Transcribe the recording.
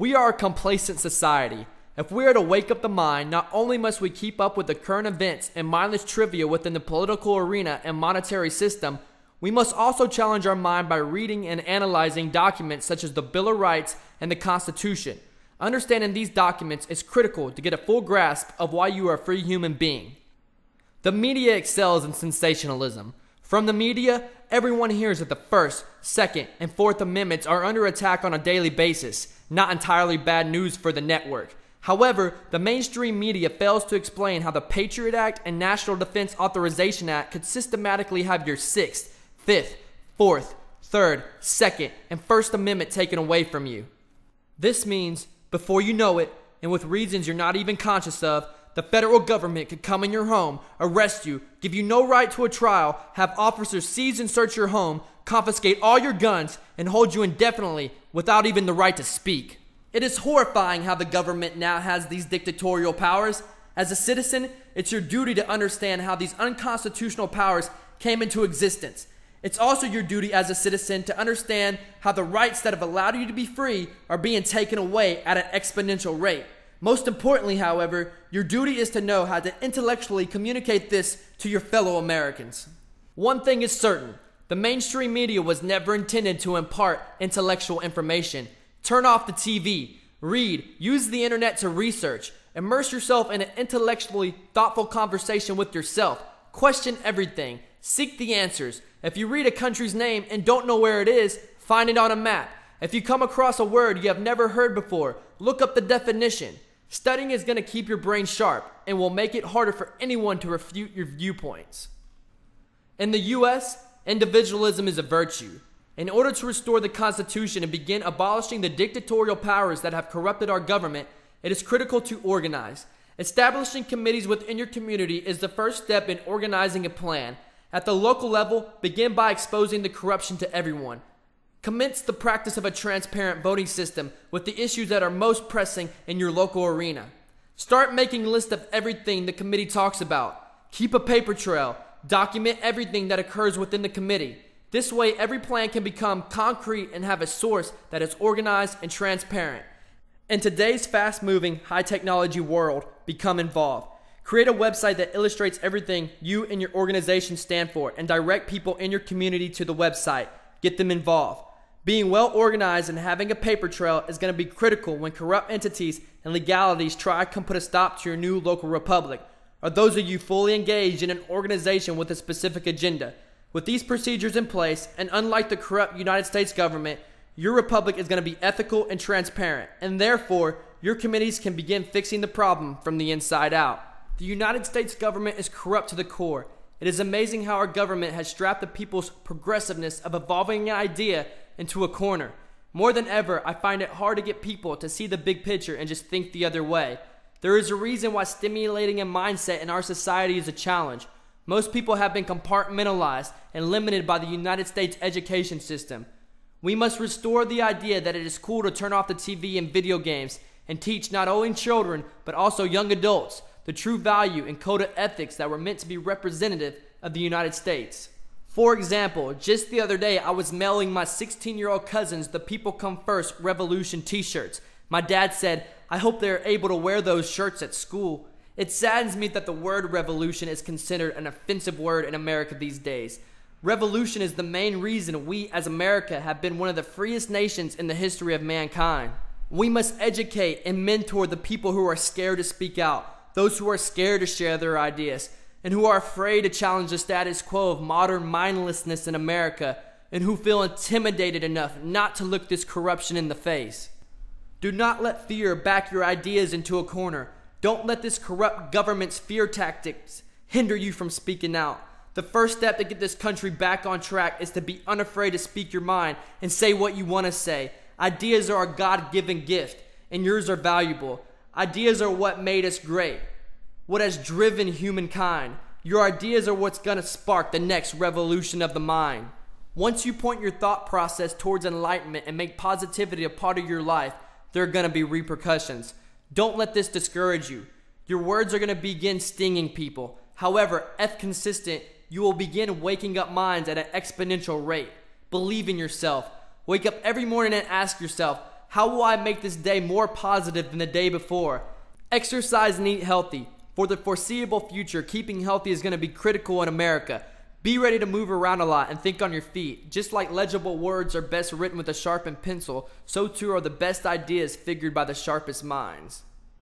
We are a complacent society. If we are to wake up the mind, not only must we keep up with the current events and mindless trivia within the political arena and monetary system, we must also challenge our mind by reading and analyzing documents such as the Bill of Rights and the Constitution. Understanding these documents is critical to get a full grasp of why you are a free human being. The media excels in sensationalism. From the media, everyone hears that the First, Second, and Fourth Amendments are under attack on a daily basis, not entirely bad news for the network. However, the mainstream media fails to explain how the Patriot Act and National Defense Authorization Act could systematically have your 6th, 5th, 4th, 3rd, 2nd, and First Amendment taken away from you. This means, before you know it, and with reasons you're not even conscious of, the federal government could come in your home, arrest you, give you no right to a trial, have officers seize and search your home, confiscate all your guns, and hold you indefinitely without even the right to speak. It is horrifying how the government now has these dictatorial powers. As a citizen, it's your duty to understand how these unconstitutional powers came into existence. It's also your duty as a citizen to understand how the rights that have allowed you to be free are being taken away at an exponential rate. Most importantly, however, your duty is to know how to intellectually communicate this to your fellow Americans. One thing is certain, the mainstream media was never intended to impart intellectual information. Turn off the TV, read, use the internet to research, immerse yourself in an intellectually thoughtful conversation with yourself, question everything, seek the answers. If you read a country's name and don't know where it is, find it on a map. If you come across a word you have never heard before, look up the definition. Studying is going to keep your brain sharp and will make it harder for anyone to refute your viewpoints. In the U.S., individualism is a virtue. In order to restore the Constitution and begin abolishing the dictatorial powers that have corrupted our government, it is critical to organize. Establishing committees within your community is the first step in organizing a plan. At the local level, begin by exposing the corruption to everyone. Commence the practice of a transparent voting system with the issues that are most pressing in your local arena. Start making lists of everything the committee talks about. Keep a paper trail. Document everything that occurs within the committee. This way, every plan can become concrete and have a source that is organized and transparent. In today's fast-moving, high-technology world, become involved. Create a website that illustrates everything you and your organization stand for and direct people in your community to the website. Get them involved. Being well organized and having a paper trail is going to be critical when corrupt entities and legalities try to put a stop to your new local republic, or those of you fully engaged in an organization with a specific agenda. With these procedures in place, and unlike the corrupt United States government, your republic is going to be ethical and transparent, and therefore, your committees can begin fixing the problem from the inside out. The United States government is corrupt to the core. It is amazing how our government has strapped the people's progressiveness of evolving an idea into a corner. More than ever, I find it hard to get people to see the big picture and just think the other way. There is a reason why stimulating a mindset in our society is a challenge. Most people have been compartmentalized and limited by the United States education system. We must restore the idea that it is cool to turn off the TV and video games and teach not only children but also young adults the true value and code of ethics that were meant to be representative of the United States. For example, just the other day I was mailing my 16-year-old cousins the People Come First Revolution t-shirts. My dad said, "I hope they are able to wear those shirts at school." It saddens me that the word revolution is considered an offensive word in America these days. Revolution is the main reason we as America have been one of the freest nations in the history of mankind. We must educate and mentor the people who are scared to speak out, those who are scared to share their ideas, and who are afraid to challenge the status quo of modern mindlessness in America, and who feel intimidated enough not to look this corruption in the face. Do not let fear back your ideas into a corner. Don't let this corrupt government's fear tactics hinder you from speaking out. The first step to get this country back on track is to be unafraid to speak your mind and say what you want to say. Ideas are a God-given gift, and yours are valuable. Ideas are what made us great, what has driven humankind. Your ideas are what's going to spark the next revolution of the mind. Once you point your thought process towards enlightenment and make positivity a part of your life, there are going to be repercussions. Don't let this discourage you. Your words are going to begin stinging people. However, if consistent, you will begin waking up minds at an exponential rate. Believe in yourself. Wake up every morning and ask yourself, How will I make this day more positive than the day before? Exercise and eat healthy. For the foreseeable future, keeping healthy is going to be critical in America. Be ready to move around a lot and think on your feet. Just like legible words are best written with a sharpened pencil, so too are the best ideas figured by the sharpest minds.